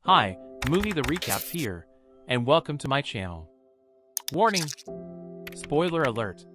Hi, Movie the Recap's here, and welcome to my channel. Warning! Spoiler alert.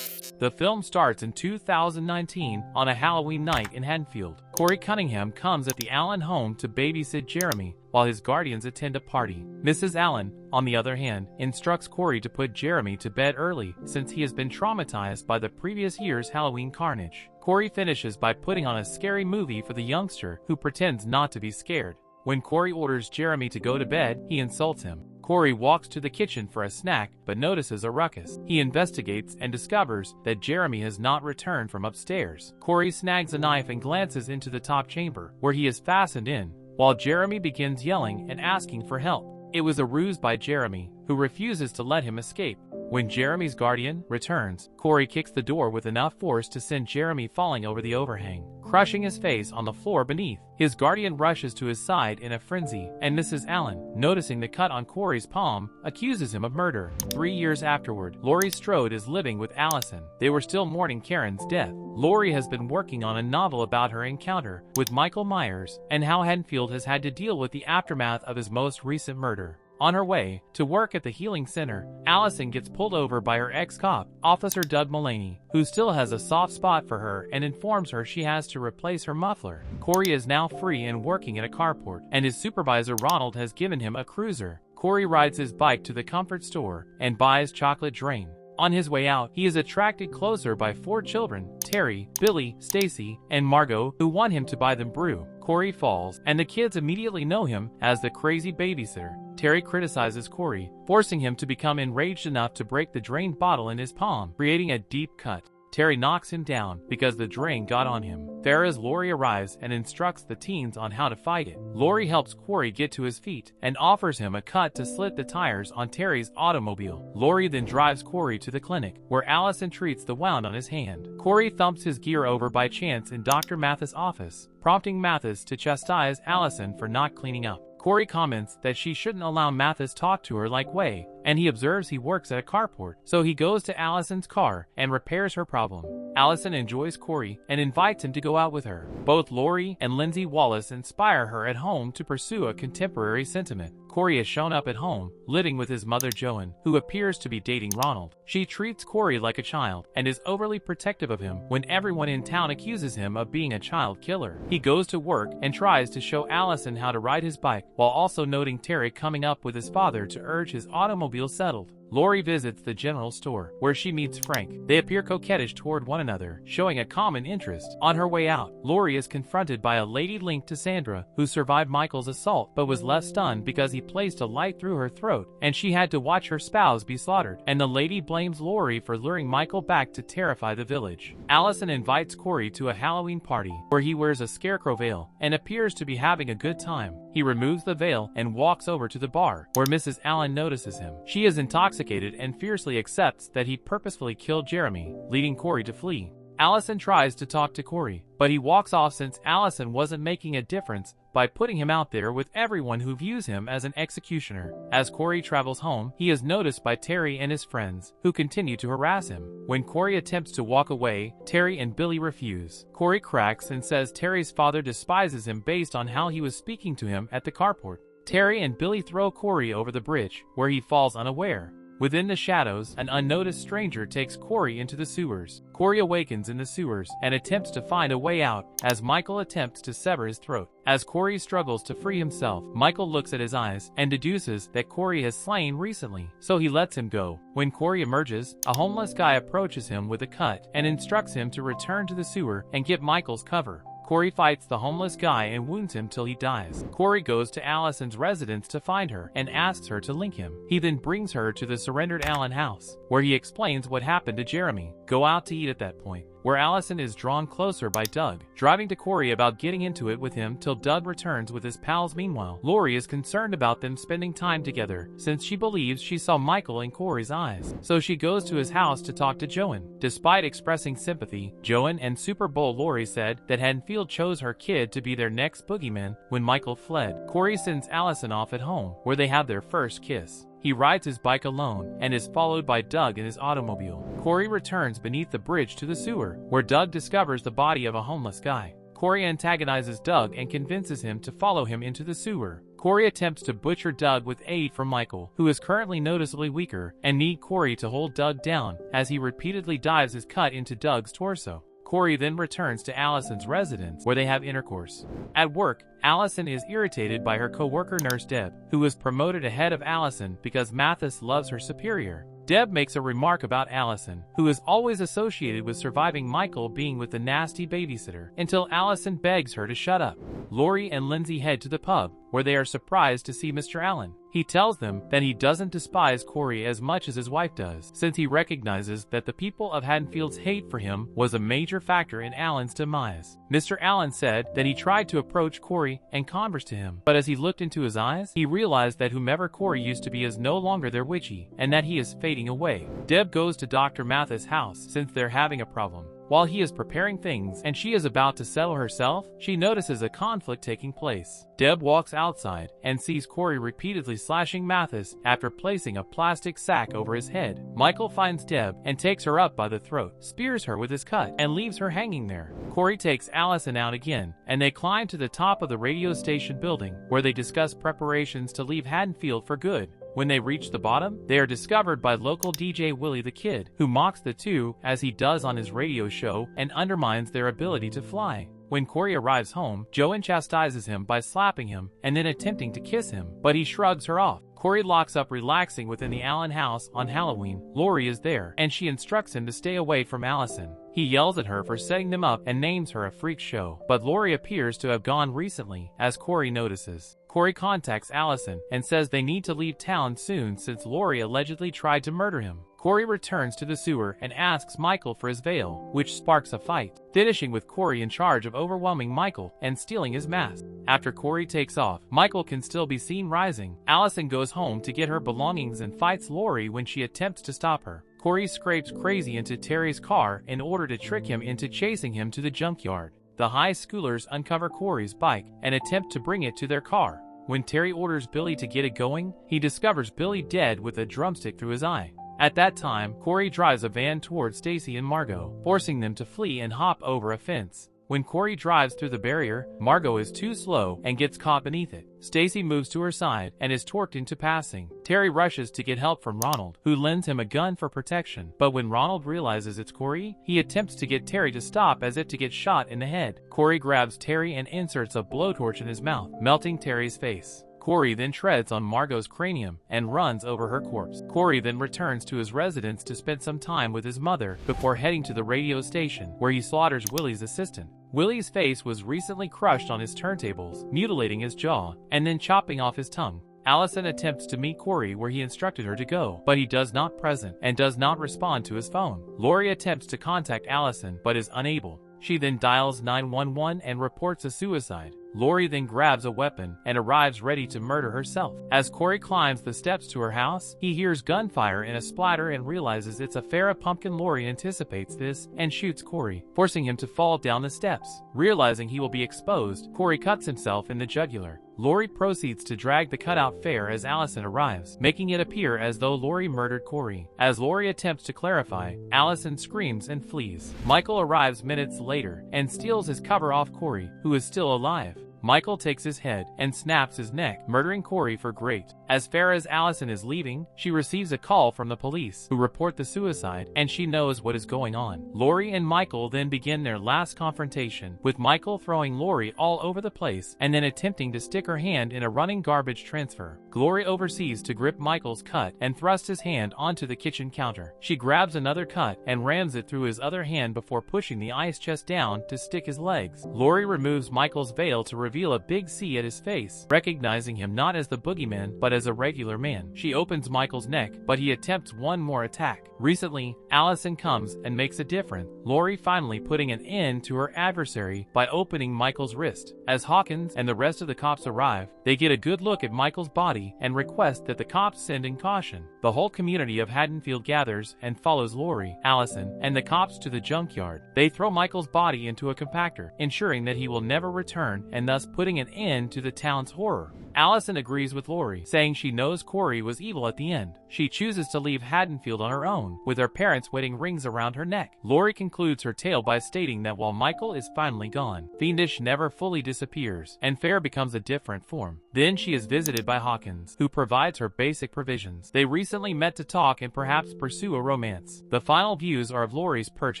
The film starts in 2019 on a Halloween night in Haddonfield. Corey Cunningham comes at the Allen home to babysit Jeremy while his guardians attend a party. Mrs. Allen, on the other hand, instructs Corey to put Jeremy to bed early since he has been traumatized by the previous year's Halloween carnage. Corey finishes by putting on a scary movie for the youngster who pretends not to be scared. When Corey orders Jeremy to go to bed, he insults him. Corey walks to the kitchen for a snack but notices a ruckus. He investigates and discovers that Jeremy has not returned from upstairs. Corey snags a knife and glances into the top chamber, where he is fastened in, while Jeremy begins yelling and asking for help. It was a ruse by Jeremy, who refuses to let him escape. When Jeremy's guardian returns, Corey kicks the door with enough force to send Jeremy falling over the overhang, crushing his face on the floor beneath. His guardian rushes to his side in a frenzy, and Mrs. Allen, noticing the cut on Corey's palm, accuses him of murder. 3 years afterward, Laurie Strode is living with Allison. They were still mourning Karen's death. Laurie has been working on a novel about her encounter with Michael Myers and how Haddonfield has had to deal with the aftermath of his most recent murder. On her way to work at the healing center, Allison gets pulled over by her ex-cop, Officer Doug Mullaney, who still has a soft spot for her and informs her she has to replace her muffler. Corey is now free and working at a carport, and his supervisor Ronald has given him a cruiser. Corey rides his bike to the comfort store and buys chocolate drain. On his way out, he is attracted closer by 4 children, Terry, Billy, Stacy, and Margot, who want him to buy them brew. Corey falls, and the kids immediately know him as the crazy babysitter. Terry criticizes Corey, forcing him to become enraged enough to break the drain bottle in his palm, creating a deep cut. Terry knocks him down because the drain got on him. Farrah's Laurie arrives and instructs the teens on how to fight it. Laurie helps Corey get to his feet and offers him a cut to slit the tires on Terry's automobile. Laurie then drives Corey to the clinic, where Allison treats the wound on his hand. Corey thumps his gear over by chance in Dr. Mathis' office, prompting Mathis to chastise Allison for not cleaning up. Corey comments that she shouldn't allow Mathis talk to her like way, and he observes he works at a carport, so he goes to Allison's car and repairs her problem. Allison enjoys Corey and invites him to go out with her. Both Laurie and Lindsay Wallace inspire her at home to pursue a contemporary sentiment. Corey has shown up at home, living with his mother Joan, who appears to be dating Ronald. She treats Corey like a child and is overly protective of him when everyone in town accuses him of being a child killer. He goes to work and tries to show Allison how to ride his bike, while also noting Terry coming up with his father to urge his automobile settled. Laurie visits the general store, where she meets Frank. They appear coquettish toward one another, showing a common interest. On her way out, Laurie is confronted by a lady linked to Sandra, who survived Michael's assault but was left stunned because he placed a light through her throat, and she had to watch her spouse be slaughtered. And the lady blames Laurie for luring Michael back to terrify the village. Allison invites Corey to a Halloween party, where he wears a scarecrow veil and appears to be having a good time. He removes the veil and walks over to the bar, where Mrs. Allen notices him. She is intoxicated and fiercely accepts that he purposefully killed Jeremy, leading Corey to flee. Allison tries to talk to Corey, but he walks off since Allison wasn't making a difference by putting him out there with everyone who views him as an executioner. As Corey travels home, he is noticed by Terry and his friends, who continue to harass him. When Corey attempts to walk away, Terry and Billy refuse. Corey cracks and says Terry's father despises him based on how he was speaking to him at the carport. Terry and Billy throw Corey over the bridge, where he falls unaware. Within the shadows, an unnoticed stranger takes Corey into the sewers. Corey awakens in the sewers and attempts to find a way out as Michael attempts to sever his throat. As Corey struggles to free himself, Michael looks at his eyes and deduces that Corey has slain recently, so he lets him go. When Corey emerges, a homeless guy approaches him with a cut and instructs him to return to the sewer and get Michael's cover. Corey fights the homeless guy and wounds him till he dies. Corey goes to Allison's residence to find her and asks her to link him. He then brings her to the surrendered Allen house, where he explains what happened to Jeremy. Go out to eat at that point, where Allison is drawn closer by Doug, driving to Corey about getting into it with him till Doug returns with his pals. Meanwhile, Laurie is concerned about them spending time together since she believes she saw Michael in Corey's eyes, so she goes to his house to talk to Joan. Despite expressing sympathy, Joan and Super Bowl Laurie said that Haddonfield chose her kid to be their next boogeyman when Michael fled. Corey sends Allison off at home, where they have their first kiss. He rides his bike alone and is followed by Doug in his automobile. Corey returns beneath the bridge to the sewer, where Doug discovers the body of a homeless guy. Corey antagonizes Doug and convinces him to follow him into the sewer. Corey attempts to butcher Doug with aid from Michael, who is currently noticeably weaker, and need Corey to hold Doug down, as he repeatedly dives his cut into Doug's torso. Corey then returns to Allison's residence, where they have intercourse. At work, Allison is irritated by her co-worker nurse Deb, who was promoted ahead of Allison because Mathis loves her superior. Deb makes a remark about Allison, who is always associated with surviving Michael being with the nasty babysitter, until Allison begs her to shut up. Laurie and Lindsay head to the pub, where they are surprised to see Mr. Allen. He tells them that he doesn't despise Corey as much as his wife does, since he recognizes that the people of Haddonfield's hate for him was a major factor in Allen's demise. Mr. Allen said that he tried to approach Corey and converse to him, but as he looked into his eyes, he realized that whomever Corey used to be is no longer their witchy, and that he is fading away. Deb goes to Dr. Mathis' house since they're having a problem. While he is preparing things and she is about to settle herself, she notices a conflict taking place. Deb walks outside and sees Corey repeatedly slashing Mathis after placing a plastic sack over his head. Michael finds Deb and takes her up by the throat, spears her with his cut, and leaves her hanging there. Corey takes Allison out again, and they climb to the top of the radio station building, where they discuss preparations to leave Haddonfield for good. When they reach the bottom, they are discovered by local DJ Willie the Kid, who mocks the two as he does on his radio show and undermines their ability to fly. When Corey arrives home, Joanne chastises him by slapping him and then attempting to kiss him, but he shrugs her off. Corey locks up relaxing within the Allen house on Halloween. Laurie is there, and she instructs him to stay away from Allison. He yells at her for setting them up and names her a freak show, but Laurie appears to have gone recently, as Corey notices. Corey contacts Allison and says they need to leave town soon since Laurie allegedly tried to murder him. Corey returns to the sewer and asks Michael for his veil, which sparks a fight, finishing with Corey in charge of overwhelming Michael and stealing his mask. After Corey takes off, Michael can still be seen rising. Allison goes home to get her belongings and fights Laurie when she attempts to stop her. Corey scrapes Crazy into Terry's car in order to trick him into chasing him to the junkyard. The high schoolers uncover Corey's bike and attempt to bring it to their car. When Terry orders Billy to get it going, he discovers Billy dead with a drumstick through his eye. At that time, Corey drives a van towards Stacy and Margot, forcing them to flee and hop over a fence. When Corey drives through the barrier, Margot is too slow and gets caught beneath it. Stacy moves to her side and is torqued into passing. Terry rushes to get help from Ronald, who lends him a gun for protection. But when Ronald realizes it's Corey, he attempts to get Terry to stop as if to get shot in the head. Corey grabs Terry and inserts a blowtorch in his mouth, melting Terry's face. Corey then treads on Margot's cranium and runs over her corpse. Corey then returns to his residence to spend some time with his mother before heading to the radio station, where he slaughters Willie's assistant. Willie's face was recently crushed on his turntables, mutilating his jaw, and then chopping off his tongue. Allison attempts to meet Corey where he instructed her to go, but he does not present and does not respond to his phone. Laurie attempts to contact Allison, but is unable. She then dials 911 and reports a suicide. Laurie then grabs a weapon and arrives ready to murder herself. As Corey climbs the steps to her house, he hears gunfire and a splatter and realizes it's a Farrah pumpkin. Laurie anticipates this and shoots Corey, forcing him to fall down the steps. Realizing he will be exposed, Corey cuts himself in the jugular. Laurie proceeds to drag the cutout fair as Allison arrives, making it appear as though Laurie murdered Corey. As Laurie attempts to clarify, Allison screams and flees. Michael arrives minutes later and steals his cover off Corey, who is still alive. Michael takes his head and snaps his neck, murdering Corey for great. As far as Allison is leaving, she receives a call from the police, who report the suicide, and she knows what is going on. Laurie and Michael then begin their last confrontation, with Michael throwing Laurie all over the place and then attempting to stick her hand in a running garbage transfer. Laurie oversees to grip Michael's cut and thrust his hand onto the kitchen counter. She grabs another cut and rams it through his other hand before pushing the ice chest down to stick his legs. Laurie removes Michael's veil to reveal a big C at his face, recognizing him not as the boogeyman but as a regular man. She opens Michael's neck, but he attempts one more attack. Recently, Allison comes and makes a difference, Laurie finally putting an end to her adversary by opening Michael's wrist. As Hawkins and the rest of the cops arrive, they get a good look at Michael's body and request that the cops send in caution. The whole community of Haddonfield gathers and follows Laurie, Allison, and the cops to the junkyard. They throw Michael's body into a compactor, ensuring that he will never return and thus putting an end to the town's horror. Allison agrees with Laurie, saying she knows Corey was evil at the end. She chooses to leave Haddonfield on her own, with her parents wearing rings around her neck. Laurie concludes her tale by stating that while Michael is finally gone, Fiendish never fully disappears, and Fair becomes a different form. Then she is visited by Hawkins, who provides her basic provisions. They recently met to talk and perhaps pursue a romance. The final views are of Laurie's perch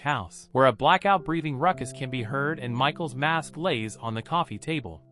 house, where a blackout breathing ruckus can be heard and Michael's mask lays on the coffee table.